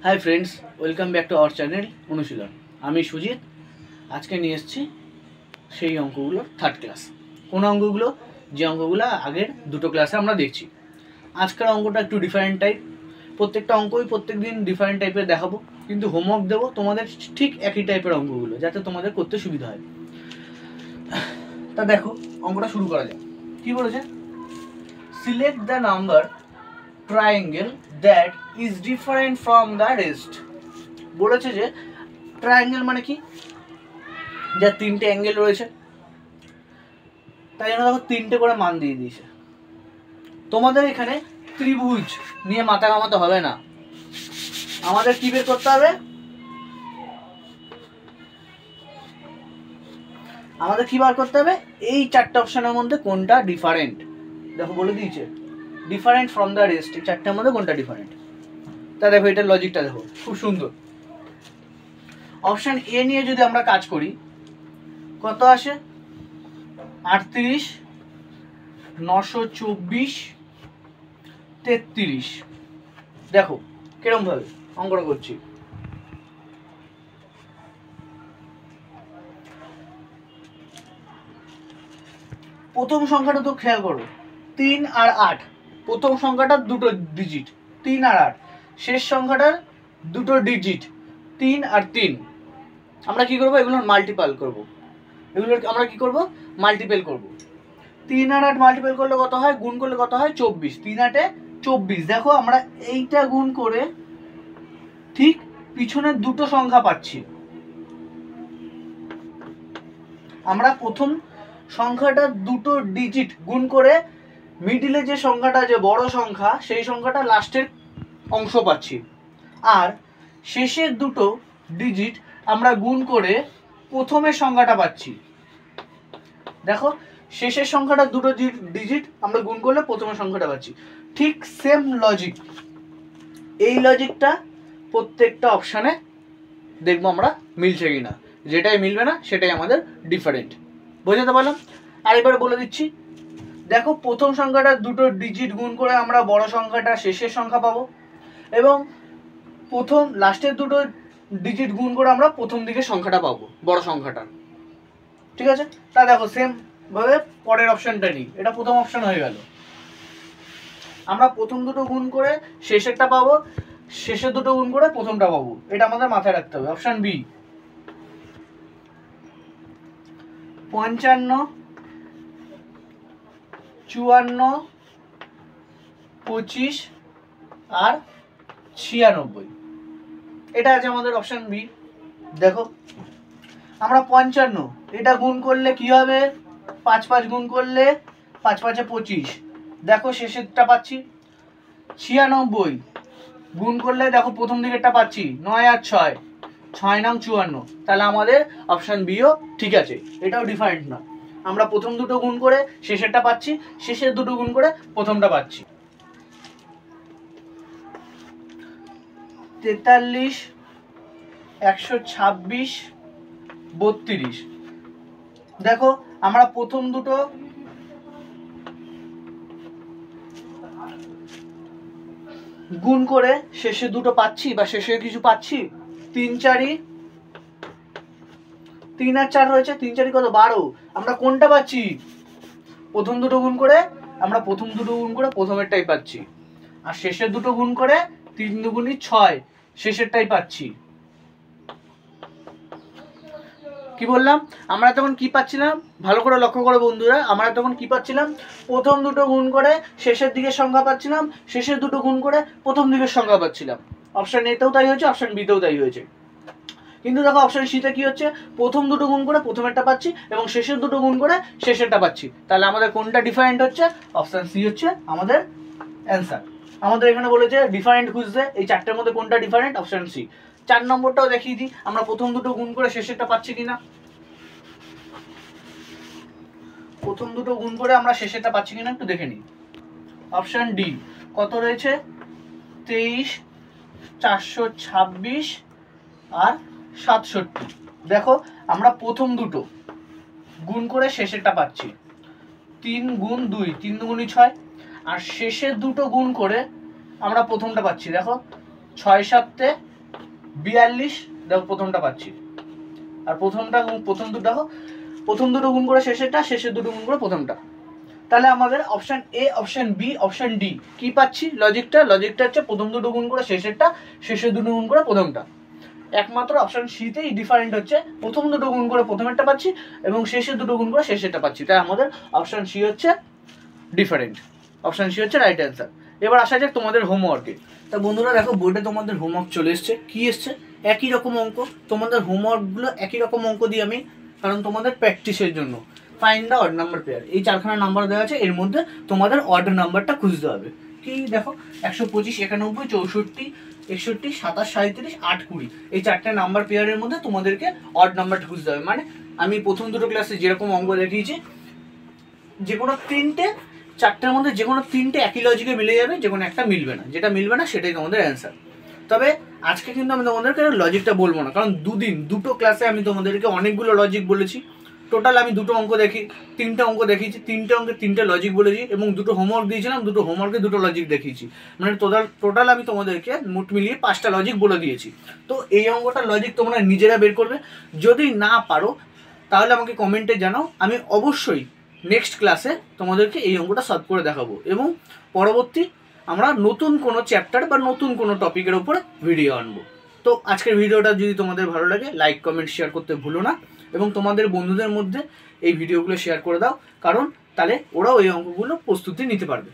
High friends welcome back to our channel Anushilan आमी सुजित आज के निये एसेछि सेई अंकगुलो थार्ड क्लास कोन अंकगुलो जे अंकगुलो आगेर दुटो क्लासे आमरा देखछि। आजकेर अंकटा एकटु डिफारेंट टाइप प्रत्येकटा अंकई प्रत्येक दिन डिफारेंट टाइपेर देखाबो किन्तु होमवर्क देबो तोमादेर ठीक एकई टाइपेर अंकगुलो जाते तोमादेर करते सुविधा हय। ता देखो अंकटा शुरू करा जाक। कि बोलेछे select the number triangle that is different from the rest। বলেছে যে ট্রায়াঙ্গেল মানে কি, যা তিনটে অ্যাঙ্গেল রয়েছে তাই জন্য দেখো তিনটে করে মান দিয়ে দিয়েছে। তোমাদের এখানে ত্রিভুজ নিয়ে মাথা ঘামাতে হবে না, আমাদের কি বের করতে হবে, আমাদের কি বার করতে হবে, এই চারটে অপশনের মধ্যে কোনটা ডিফারেন্ট। দেখো বলে দিয়েছে डिफारेंट फ्रॉम द रेस्ट चारटे मध्य कोनटा डिफारेंट। ता देखो एटार लजिकटा देखो खूब सुंदर। ऑप्शन ए निये जोदि आमरा काज करी कत आसे 38 924 33। देखो किरम भावे अंकटा करछि। प्रथम संख्याटा तो खेयाल करो 3 और 8 प्रथम संख्याटा दुटो डिजिट 3 और 8 शेष संख्याटार दुटो डिजिट 3 और 3 আমরা কি করব, এগুলো মাল্টিপল করব, এগুলো আমরা কি করব মাল্টিপল করব। 3 আর 8 মাল্টিপল করলে কত হয়, গুণ করলে কত হয় 24, 3 8 এ 24। দেখো আমরা এইটা গুণ করে ঠিক পিছনে দুটো সংখ্যা পাচ্ছি। আমরা প্রথম সংখ্যাটা দুটো ডিজিট গুণ করে মিডিলে যে সংখ্যাটা যে বড় সংখ্যা সেই সংখ্যাটা লাস্টের অংশ পাচ্ছি, আর শেষের দুটো ডিজিট আমরা গুণ করে প্রথমের সংখ্যাটা পাচ্ছি। দেখো শেষের সংখ্যাটা দুটো ডিজিট আমরা গুণ করলে প্রথমের সংখ্যাটা পাচ্ছি। ঠিক সেম লজিক, এই লজিকটা প্রত্যেকটা অপশানে দেখবো আমরা মিলছে কিনা, যেটাই মিলবে না সেটাই আমাদের ডিফারেন্ট। বোঝাতে পারলাম? আরেকবার বলে দিচ্ছি। দেখো প্রথম সংখ্যাটা দুটো ডিজিট গুণ করে আমরা বড় সংখ্যাটা শেষের সংখ্যা পাবো, এবং প্রথম লাস্টের দুটো ডিজিট গুণ করে আমরা প্রথম দিকের সংখ্যাটা পাবো, বড় সংখ্যাটা। ঠিক আছে, তা দেখো সেম ভাবে পরের অপশনটা নিই। এটা প্রথম অপশন হয়ে গেল। আমরা প্রথম দুটো গুণ করে শেষেরটা পাবো, শেষের দুটো গুণ করে প্রথমটা পাবো। এটা আমাদের মাথায় রাখতে হবে। অপশন বি 55 54 25 আর 96। এটা আছে আমাদের অপশন বি। দেখো আমরা 55 এটা গুণ করলে কি হবে, 5 5 গুণ করলে 5 5 এ 25। দেখো শেষেরটা পাচ্ছি। 96 গুণ করলে দেখো প্রথম দিকেরটা পাচ্ছি 9 আর 6 6 9 54। তাহলে আমাদের অপশন বিও ঠিক আছে, এটাও ডিফারেন্ট না। আমরা প্রথম দুটো গুণ করে শেষেরটা পাচ্ছি, শেষের দুটো গুণ করে প্রথমটা পাচ্ছি। 43 126 32। দেখো আমরা প্রথম দুটো গুণ করে শেষে দুটো পাচ্ছি বা শেষে কিছু পাচ্ছি। 3 4 3 আর 4 রয়েছে, 3 4 কত 12। আমরা কোনটা পাচ্ছি, প্রথম দুটো গুণ করে আমরা প্রথম দুটো গুণ করে প্রথমেরটাই পাচ্ছি, আর শেষের দুটো গুণ করে 3 2 6 শেষেরটাই পাচ্ছি। কি বললাম, আমরা তখন কি পাচ্ছিলাম, ভালো করে লক্ষ্য করো বন্ধুরা, আমরা তখন কি পাচ্ছিলাম, প্রথম দুটো গুণ করে শেষের দিকের সংখ্যা পাচ্ছিলাম, শেষের দুটো গুণ করে প্রথম দিকের সংখ্যা পাচ্ছিলাম। অপশন এতেও তাই হয়েছে, অপশন বিতেও তাই হয়েছে। কিন্তু দেখো অপশন সিতে কি হচ্ছে, প্রথম দুটো গুণ করে প্রথমেরটা পাচ্ছি এবং শেষের দুটো গুণ করে শেষেরটা পাচ্ছি। তাহলে আমাদের কোনটা ডিফারেন্ট হচ্ছে, অপশন সি হচ্ছে আমাদের অ্যান্সার। আমাদের এখানে বলেছে ডিফারেন্ট খুঁজতে, এই চারটের মধ্যে কোনটা ডিফারেন্ট, অপশন সি। 4 নম্বরটাও দেখিয়ে দিই, আমরা প্রথম দুটো গুণ করে শেষেরটা পাচ্ছি কিনা। প্রথম দুটো গুণ করে আমরা শেষেরটা পাচ্ছি কিনা একটু দেখে নিই। অপশন ডি কত রয়েছে, 23 426 আর 67। দেখো আমরা প্রথম দুটো গুণ করে শেষেরটা পাচ্ছি, 3 গুণ 2 3 2 6, আর শেষের দুটো গুণ করে আমরা প্রথমটা পাচ্ছি। দেখো 6 7 42 দেখো প্রথমটা পাচ্ছি, আর প্রথম দুটো গুণ করে শেষেরটা, শেষের দুটো গুণ করে প্রথমটা। তাহলে আমাদের option A, option B, option D কি পাচ্ছি? লজিকটা হচ্ছে প্রথম দুটো গুণ করে শেষেরটা, শেষের দুটো গুণ করে প্রথমটা। একমাত্র অপশন সিতেই ডিফারেন্ট হচ্ছে, প্রথম দুটো গুণ করে প্রথমেরটা পাচ্ছি এবং শেষের দুটো গুণ করে শেষেরটা পাচ্ছি। তাই আমাদের অপশন সি হচ্ছে ডিফারেন্ট, অপশন সি হচ্ছে রাইট অ্যান্সার। এবার আসা যাক তোমাদের হোমওয়ার্কে। তা বন্ধুরা দেখো বোর্ডে তোমাদের হোমওয়ার্ক চলে এসছে। কি এসছে? একই রকম অঙ্ক। তোমাদের হোমওয়ার্কগুলো একই রকম অঙ্ক দিই আমি, কারণ তোমাদের প্র্যাকটিসের জন্য। Find the odd number pair, এই 4খানা নাম্বার দেওয়া আছে, এর মধ্যে তোমাদের অড নাম্বারটা খুঁজতে হবে। কি দেখো 125, 91, 64, 61, 27, 37, 8, 20 এই 4টে নাম্বার পেয়ারের মধ্যে তোমাদেরকে অড নাম্বারটা খুঁজতে হবে। মানে আমি প্রথম দুটো ক্লাসে যেরকম অঙ্ক দেখিয়েছি, যে কোনো 4টের মধ্যে যে কোনো 3টে একই লজিকে মিলে যাবে, যে কোনো একটা মিলবে না, যেটা মিলবে না সেটাই তোমাদের অ্যান্সার। তবে আজকে কিন্তু আমি তোমাদেরকে লজিকটা বলবো না, কারণ দুটো ক্লাসে আমি তোমাদেরকে অনেকগুলো লজিক বলেছি। টোটাল আমি 3টে অঙ্ক দেখিয়েছি, 3টে অঙ্কে 3টে লজিক বলেছি এবং 2টো হোমওয়ার্ক দিয়েছিলাম, 2টো হোমওয়ার্কে 2টো লজিক দেখিয়েছি। মানে টোটাল আমি তোমাদেরকে মোট মিলিয়ে 5টা লজিক বলে দিয়েছি। তো এই অঙ্কটার লজিক তোমরা নিজেরা বের করবে। যদি না পারো তাহলে আমাকে কমেন্টে জানাও, আমি অবশ্যই নেক্সট ক্লাসে তোমাদেরকে এই অঙ্কটা সলভ করে দেখাবো এবং পরবর্তী আমরা নতুন কোনো চ্যাপ্টার বা নতুন কোনো টপিকের উপরে ভিডিও আনবো। তো আজকের ভিডিওটা যদি তোমাদের ভালো লাগে, লাইক, কমেন্ট, শেয়ার করতে ভুলো না এবং তোমাদের বন্ধুদের মধ্যে এই ভিডিওগুলো শেয়ার করে দাও, কারণ তাহলে ওরাও এই অঙ্কগুলো প্রস্তুতি নিতে পারবে।